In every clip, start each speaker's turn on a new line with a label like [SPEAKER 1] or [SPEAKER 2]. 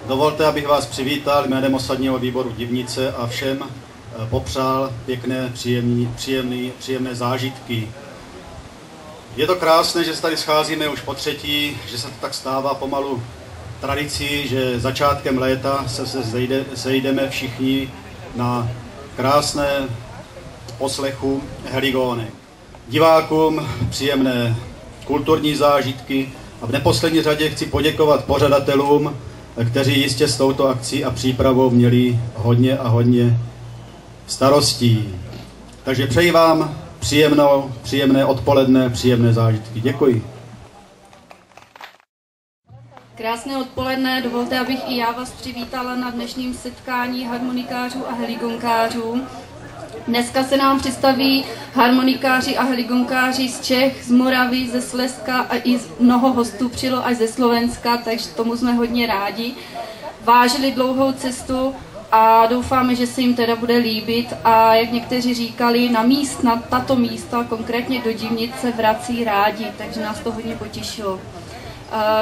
[SPEAKER 1] Dovolte, abych vás přivítal jménem osadního výboru Divnice a všem popřál pěkné, příjemné zážitky. Je to krásné, že se tady scházíme už po třetí, že se to tak stává pomalu tradicí, že začátkem léta se sejdeme všichni na krásné poslechu heligónek. Divákům příjemné kulturní zážitky a v neposlední řadě chci poděkovat pořadatelům, kteří jistě s touto akcí a přípravou měli hodně starostí. Takže přeji vám příjemné odpoledne, příjemné zážitky. Děkuji.
[SPEAKER 2] Krásné odpoledne, dovolte, abych i já vás přivítala na dnešním setkání harmonikářů a heligonkářů. Dneska se nám představí harmonikáři a heligonkáři z Čech, z Moravy, ze Slezska a i mnoho hostů přijelo až ze Slovenska, takže tomu jsme hodně rádi. Vážili dlouhou cestu a doufáme, že se jim teda bude líbit a jak někteří říkali, na tato místa, konkrétně do Divnic, se vrací rádi, takže nás to hodně potěšilo.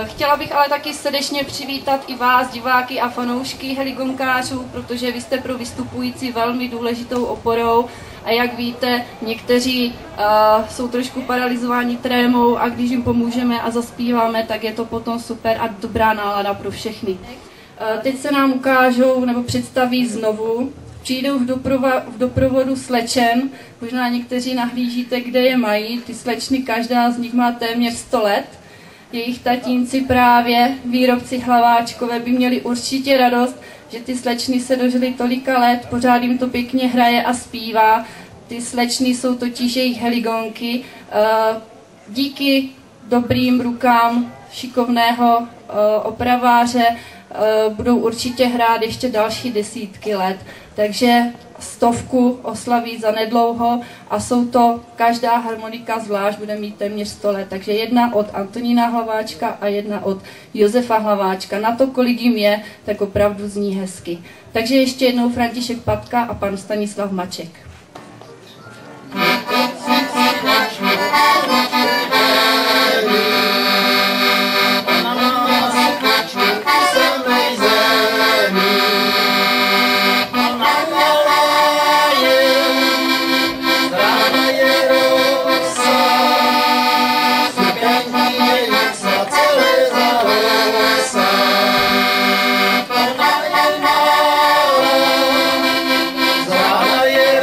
[SPEAKER 2] Chtěla bych ale taky srdečně přivítat i vás, diváky a fanoušky heligonkářů, protože vy jste pro vystupující velmi důležitou oporou a jak víte, někteří jsou trošku paralyzováni trémou a když jim pomůžeme a zaspíváme, tak je to potom super a dobrá nálada pro všechny. Teď se nám ukážou nebo představí znovu, přijdou v doprovodu slečen, možná někteří nahlížíte, kde je mají, ty slečny, každá z nich má téměř 100 let. Jejich tatínci právě, výrobci Hlaváčkové, by měli určitě radost, že ty slečny se dožily tolika let, pořád jim to pěkně hraje a zpívá. Ty slečny jsou totiž jejich heligonky. Díky dobrým rukám šikovného opraváře budou určitě hrát ještě další desítky let. Takže 100 oslaví zanedlouho a jsou to, každá harmonika zvlášť bude mít téměř 100 let. Takže jedna od Antonína Hlaváčka a jedna od Josefa Hlaváčka. Na to, kolik jim je, tak opravdu zní hezky. Takže ještě jednou František Patka a pan Stanislav Maček.
[SPEAKER 3] Zráda je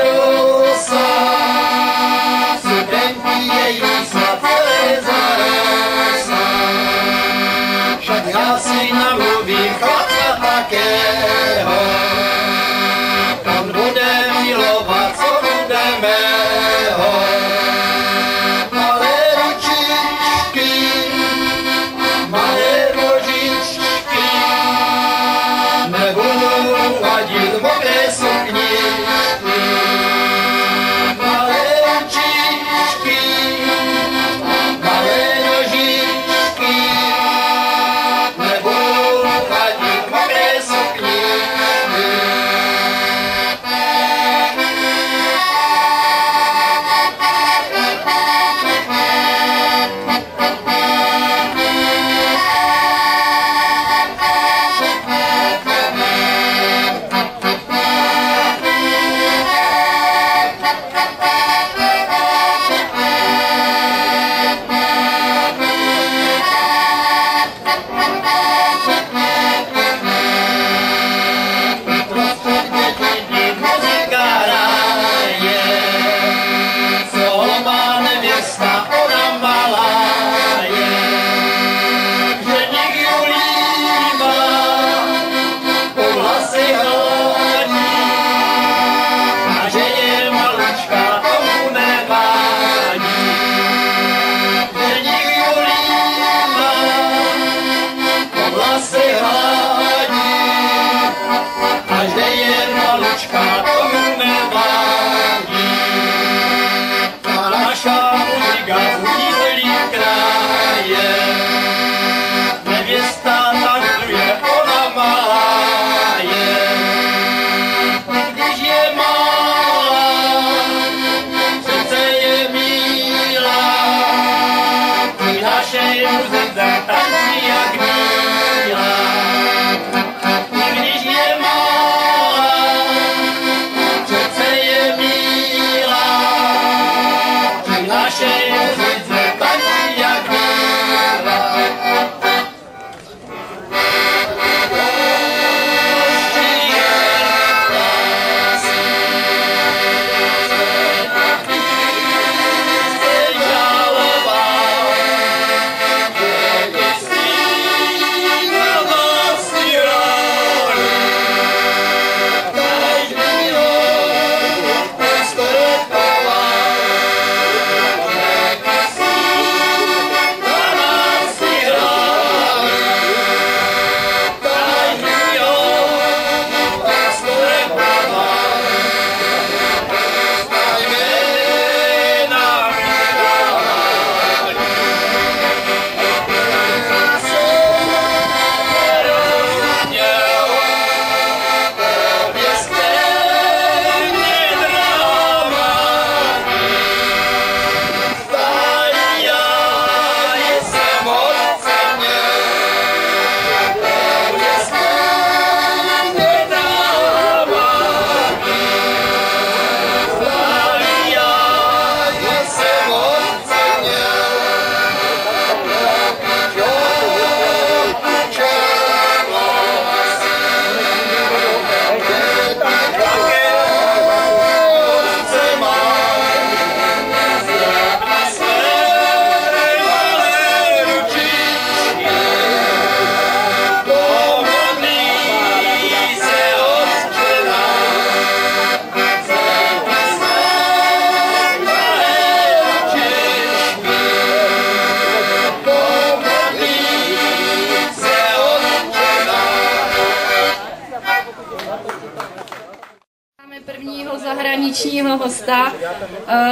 [SPEAKER 2] dnešního hosta,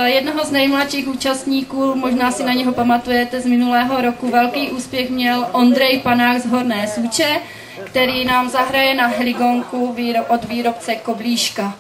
[SPEAKER 2] jednoho z nejmladších účastníků, možná si na něho pamatujete z minulého roku. Velký úspěch měl Ondrej Panák z Horné Suče, který nám zahraje na heligonku od výrobce Koblížka.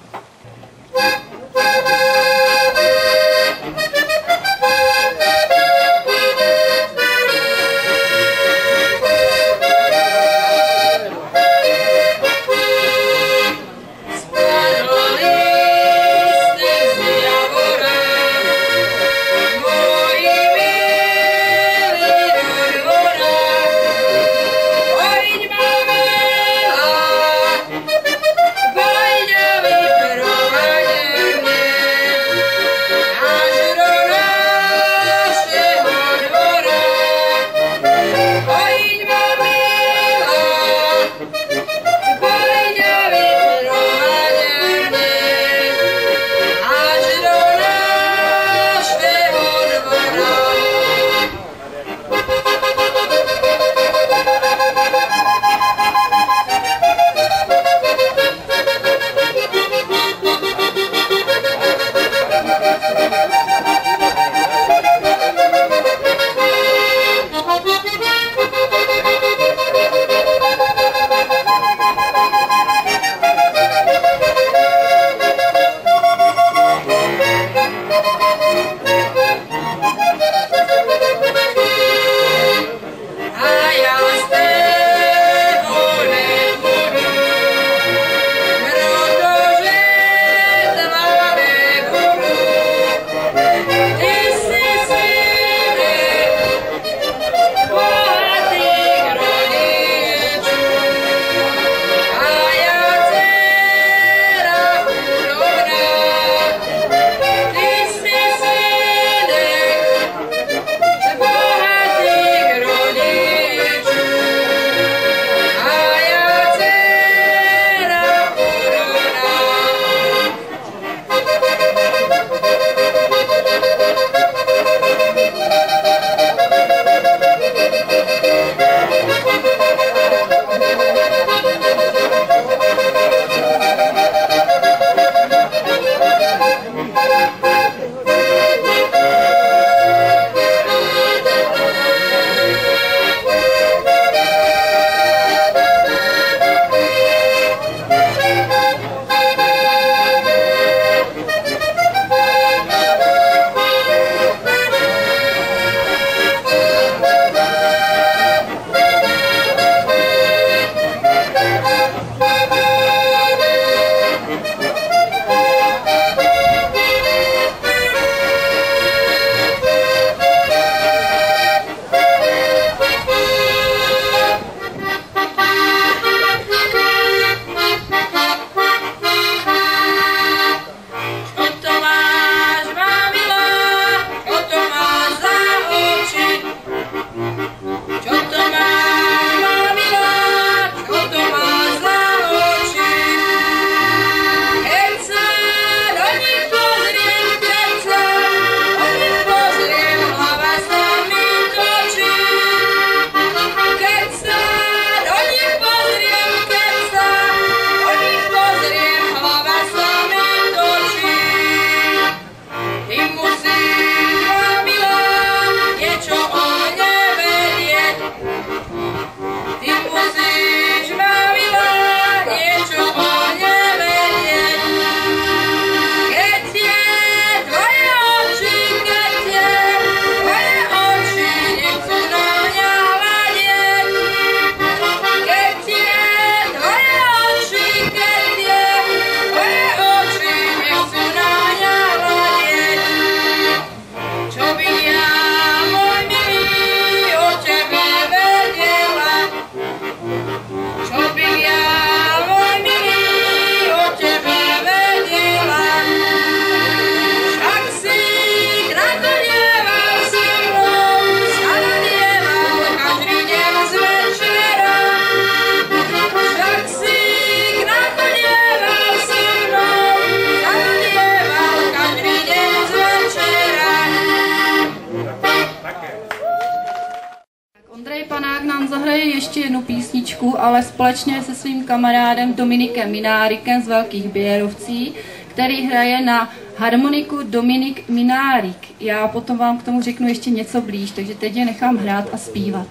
[SPEAKER 2] ještě jednu písničku, ale společně se svým kamarádem Dominikem Minárikem z Velkých Běrovcí, který hraje na harmoniku Dominik Minárik. Já potom vám k tomu řeknu ještě něco blíž, takže teď je nechám hrát a zpívat.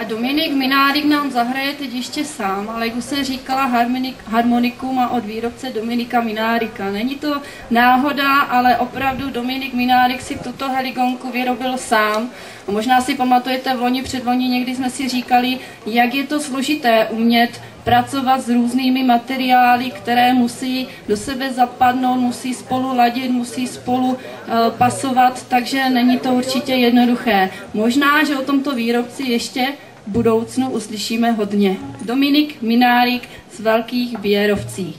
[SPEAKER 2] Dominik Minárik nám zahraje teď ještě sám, ale jak už jsem říkala, harmoniku má od výrobce Dominika Minárika. Není to náhoda, ale opravdu Dominik Minárik si tuto heligonku vyrobil sám. A možná si pamatujete, předloni někdy jsme si říkali, jak je to složité umět pracovat s různými materiály, které musí do sebe zapadnout, musí spolu ladit, musí spolu pasovat, takže není to určitě jednoduché. Možná, že o tomto výrobci ještě v budoucnu uslyšíme hodně. Dominik Minárik z Velkých Běrovcí.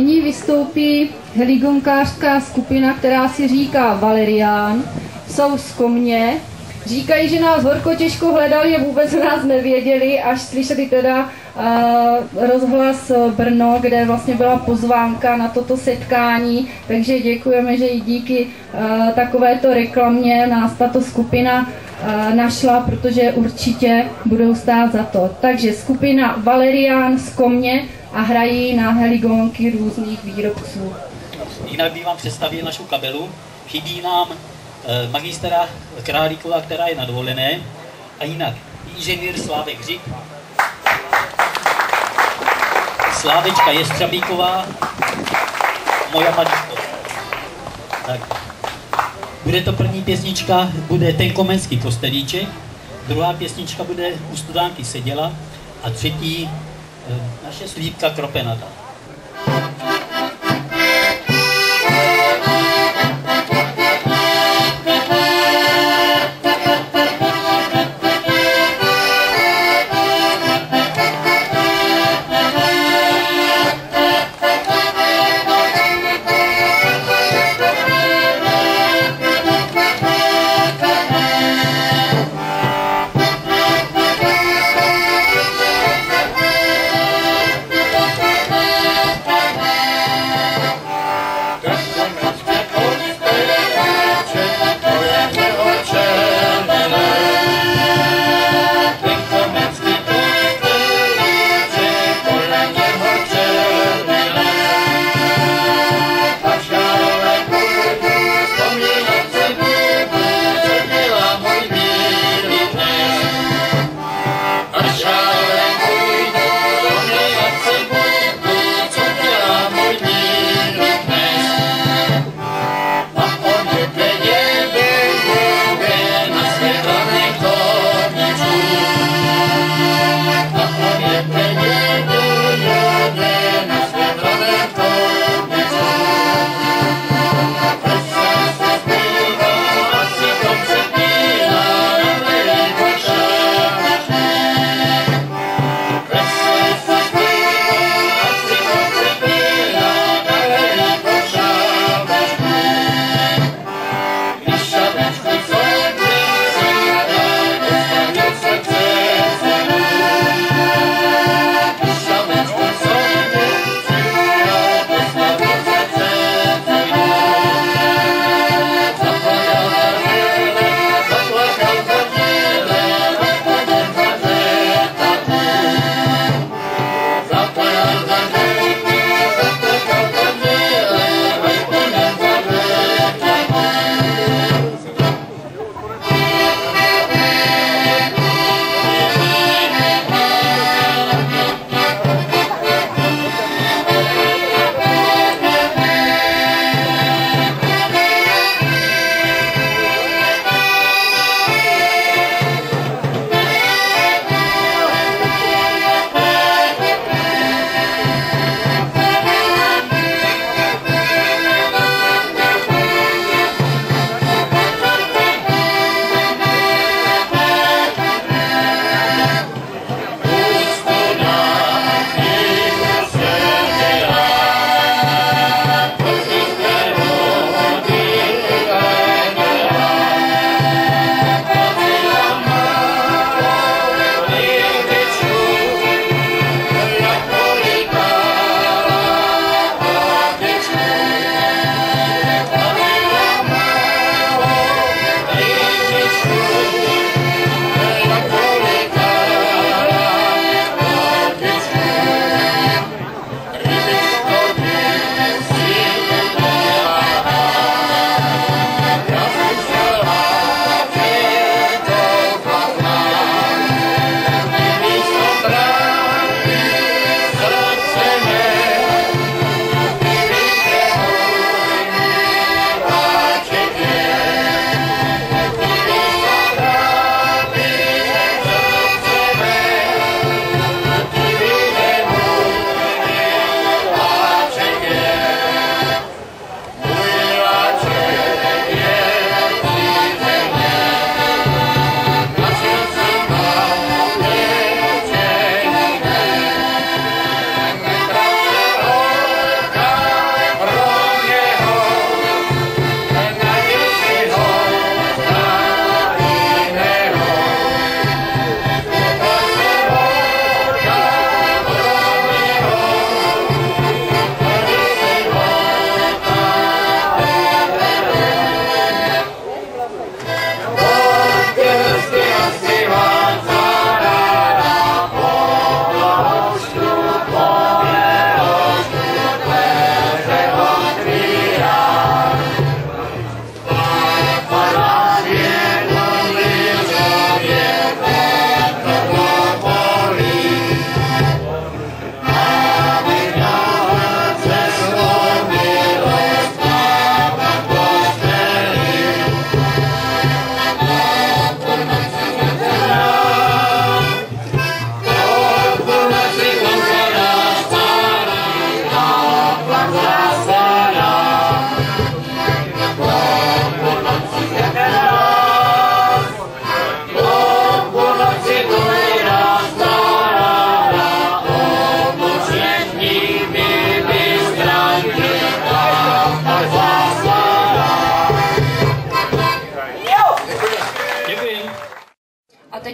[SPEAKER 2] nyní vystoupí heligonkářská skupina, která si říká Valerián. Jsou z Komně. Říkají, že nás horko těžko hledali a vůbec o nás nevěděli, až slyšeli teda rozhlas Brno, kde vlastně byla pozvánka na toto setkání, takže děkujeme, že i díky takovéto reklamě nás tato skupina našla, protože určitě budou stát za to. Takže skupina Valerián z Komně a hrají na heligonky různých výrobců.
[SPEAKER 3] Jinak bych vám představil našu kapelu. Chybí nám magistra Králíková, která je na dovolené, a jinak inženýr Slávek Hřib, Slávečka Jestřabíková, moja maličko. Tak. Bude to první pěsnička, bude Ten komenský kostelíček, druhá pěsnička bude U studánky seděla a třetí naše slípka Kropenata.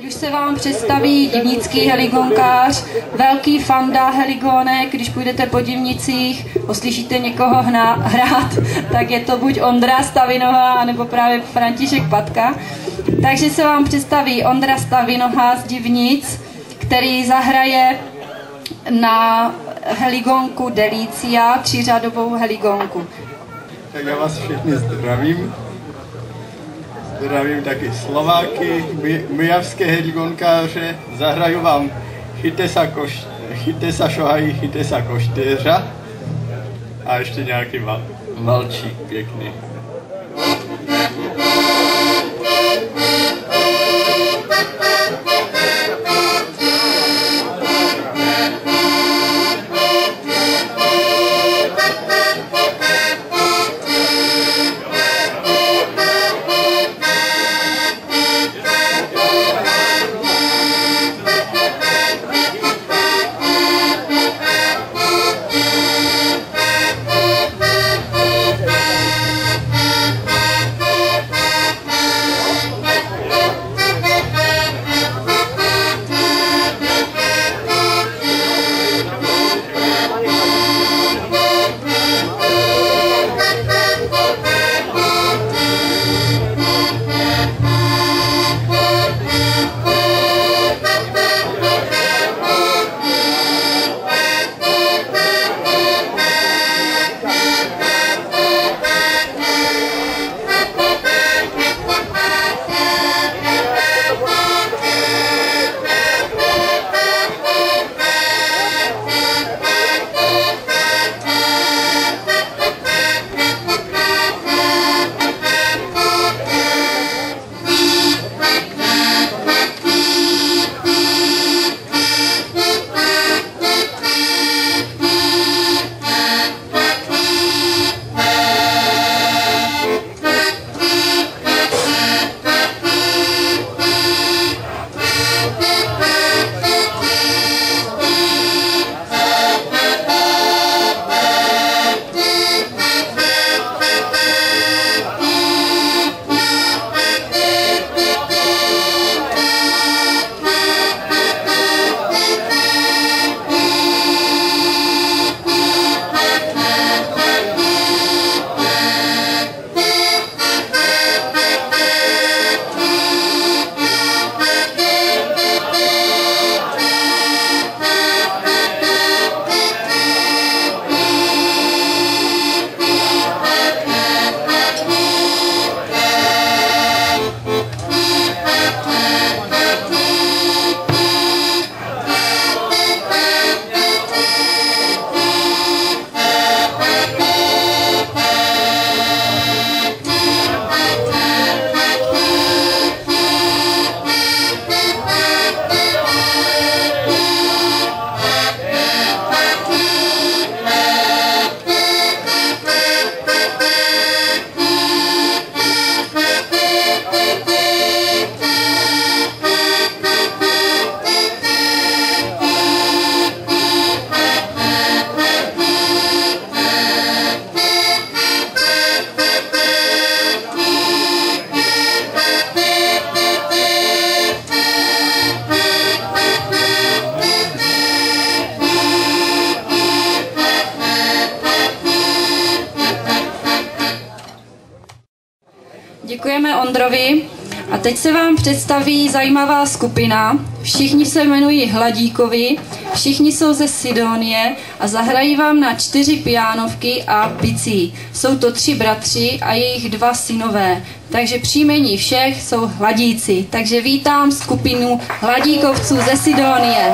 [SPEAKER 2] už se vám představí divnický heligonkář, velký fanda heligonek. Když půjdete po Divnicích, uslyšíte někoho hrát, tak je to buď Ondra Stavinoha, nebo právě František Patka. Takže se vám představí Ondra Stavinoha z Divnic, který zahraje na heligonku Delicia, 3řadovou heligonku.
[SPEAKER 4] Tak já vás všechny zdravím. Zdravím taky Slováky, myjavské heligonkáře. Zahraju vám Chyte sa šohají, chyte sa koštěřa. A ještě nějaký valčík pěkný.
[SPEAKER 2] Děkujeme Ondrovi a teď se vám představí zajímavá skupina. Všichni se jmenují Hladíkovi, všichni jsou ze Sidonie a zahrají vám na 4 pianovky a bicí. Jsou to 3 bratři a jejich 2 synové, takže příjmení všech jsou Hladíci. Takže vítám skupinu Hladíkovců ze Sidonie.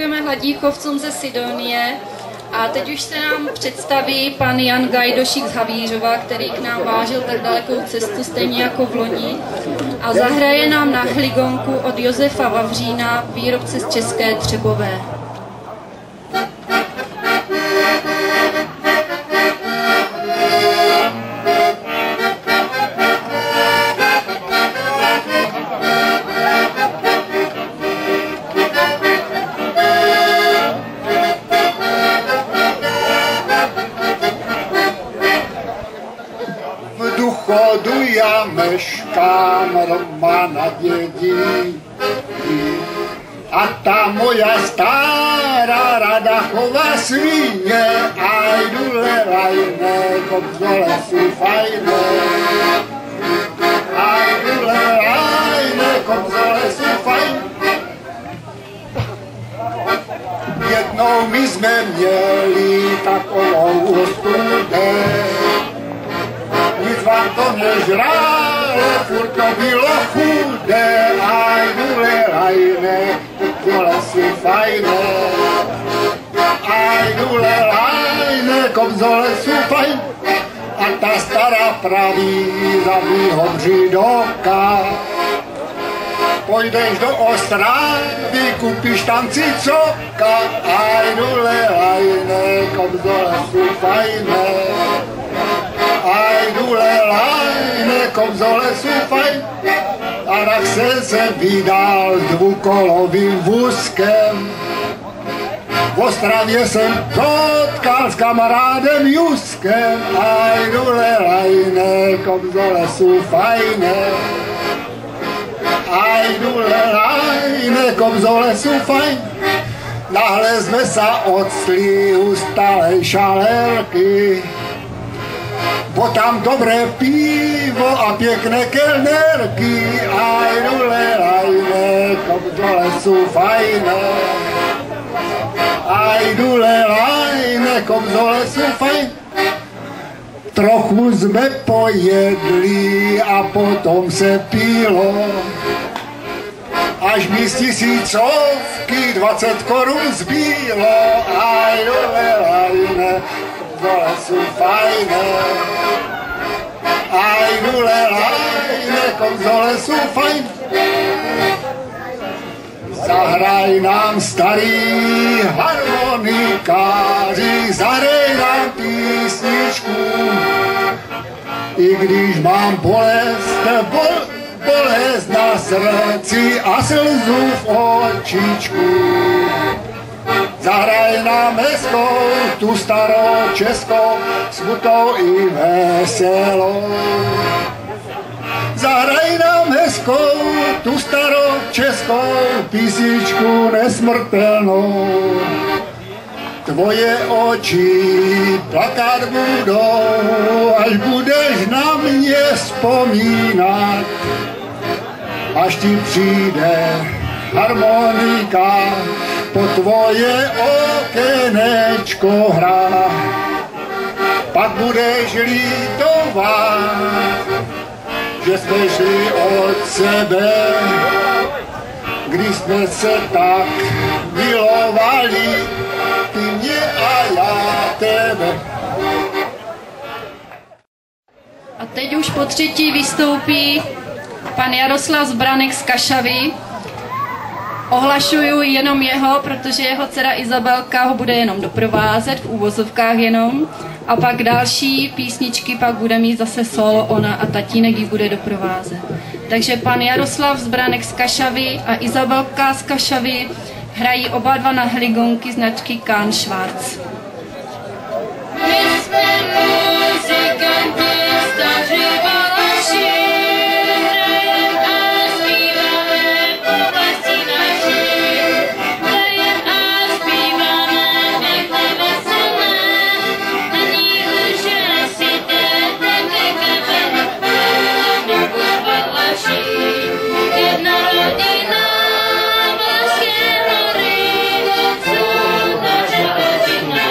[SPEAKER 2] děkujeme hladíkovcům ze Sidonie a teď už se nám představí pan Jan Gajdošík z Havířova, který k nám vážil tak dalekou cestu, stejně jako v loni. A zahraje nám na hligonku od Josefa Vavřína, výrobce z České Třebové.
[SPEAKER 5] Já meškám doma na dědí a ta moja stará Radachová svíně a jdu lelajné, kobzole si fajné. A jdu lelajné, kobzole si fajné. Jednou my jsme měli takovou ostude, nic vám to nežrálo, furt to bylo chudé, a jdu lelajné, kobzole si fajné. A jdu lelajné, kobzole si fajné. A ta stará praví za mýho břídoka, pojdeš do Ostravy, kupíš tam cicoka, a jdu lelajné, kobzole si fajné. A jdu lelajné, kobzole si fajné. A tak se vydal s dvoukolovým vůzkem. V Ostravě jsem potkal s kamarádem Juskem, a jdu lelajné, kobzole si fajné. A jdu lelajné, kobzole si fajné. Náhle jsme se octli u staré šalelky, bo tam dobré pivo a pěkné kelnerky, a jdu lelajné, kobzole si fajné. A jdu lelajné, kobzole si fajné. Trochu jsme pojedli a potom se pilo, až mi z 1000 20 korun zbýlo, a jdu lelajné, kobzole si fajné. A jdu lelajné, kobzole si fajné. Zahraj nám starý harmonikáři, zahraj nám písničku. I když mám bolest na srdci a slzu v očičku. Zahraj nám hezkou, tu starou českou, smutou i veselou. Zahraj nám hezkou, tu starou českou, písničku nesmrtelnou. Tvoje oči plakat budou, až budeš na mě vzpomínat. Až ti přijde harmonika, po tvoje okénečko hrá. Pak budeš litovat, že jsme šli od sebe, když jsme se tak milovali, ty mě a já tebe.
[SPEAKER 2] A teď už po třetí vystoupí pan Jaroslav Zbranek z Kašavy. Ohlašuju jenom jeho, protože jeho dcera Izabelka ho bude jenom doprovázet, v úvozovkách jenom. A pak další písničky pak bude mít zase solo ona a tatínek ji bude doprovázet. Takže pan Jaroslav Zbranek z Kašavy a Izabelka z Kašavy hrají oba dva na hligonky značky Kahn Schwarz.
[SPEAKER 6] My jsme muzikanti, staří balaši, hrajem a zpíváme po vlasti naší. Hrajem a zpíváme pěkně veselé, ani už asi jdete ke kavenu, nebo balaši. Jedna rodina Moravské hory, jsou naše rodina.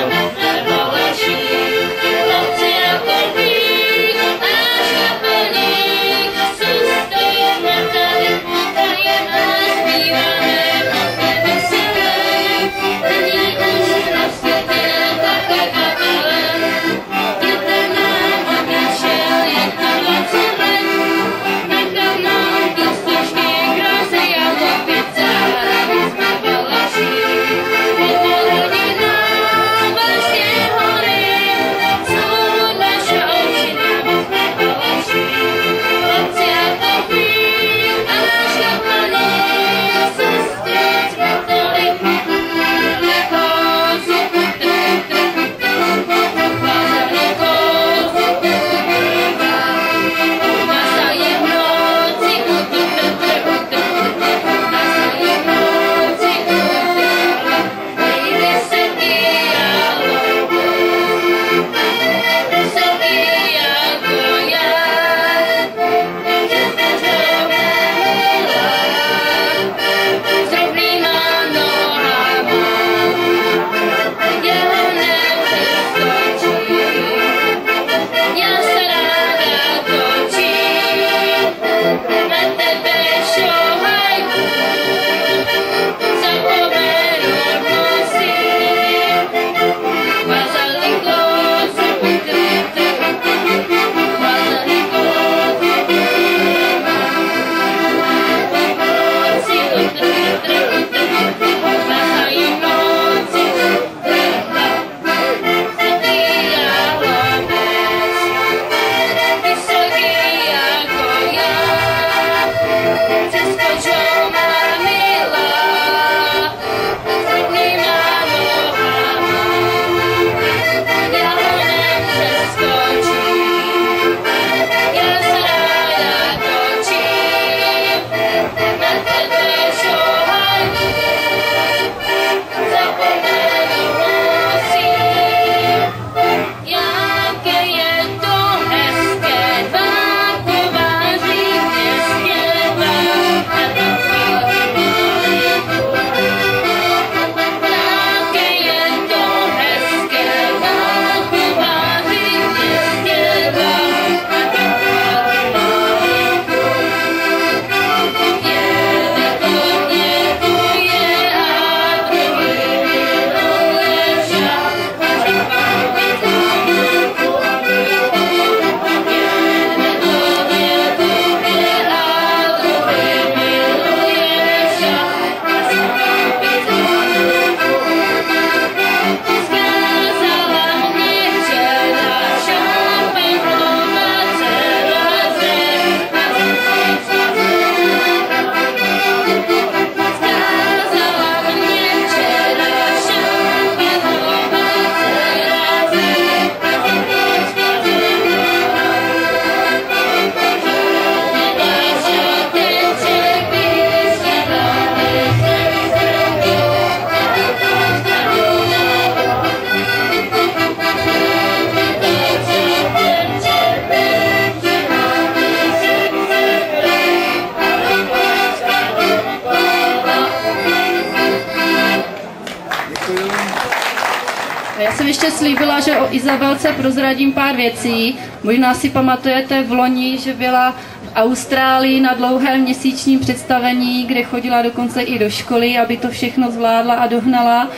[SPEAKER 2] Já jsem ještě slíbila, že o Izabelce prozradím pár věcí. Možná si pamatujete v loni, že byla v Austrálii na dlouhém měsíčním představení, kde chodila dokonce i do školy, aby to všechno zvládla a dohnala,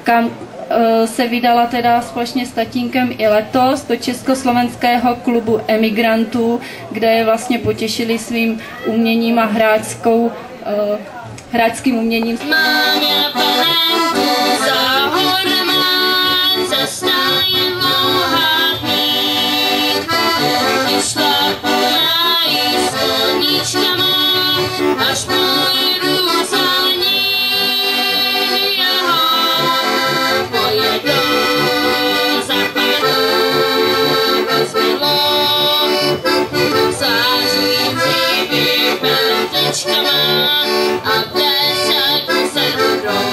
[SPEAKER 2] kam se vydala teda společně s tatínkem i letos do Československého klubu emigrantů, kde je vlastně potěšili svým uměním a hráčským uměním.
[SPEAKER 6] Mám já panenku za horama, zastáje mohátník. Vyšla pojají s koníčkama, až pojdu za ní. Pojedu za panu, bezmilo, zářící vypeltečkama a plesaku se rudou.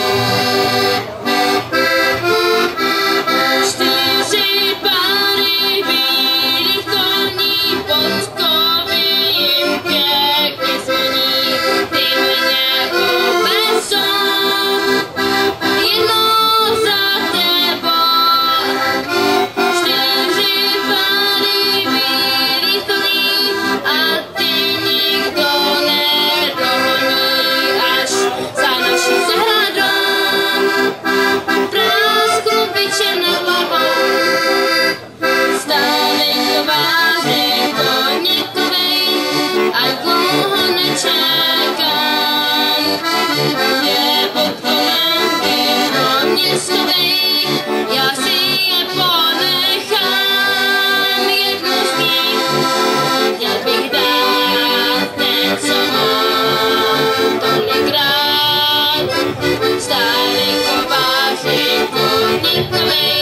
[SPEAKER 6] 4 páry bílých koní podkovy jim pěkně zvoní, ty mě obecou, jednou za tebou. 4 páry bílých koní a ty nikdo nedohoní, až za naší zahradou prasknu byče nad hlavou. Stávej kováři koníkovej, ať dlouho nečekám. Je pod kolenky pro mě schovej, já si je ponechám. Jednu z nich chtěl bych dát, ten, co mám tolikrát. Stávej kováři koníkovej,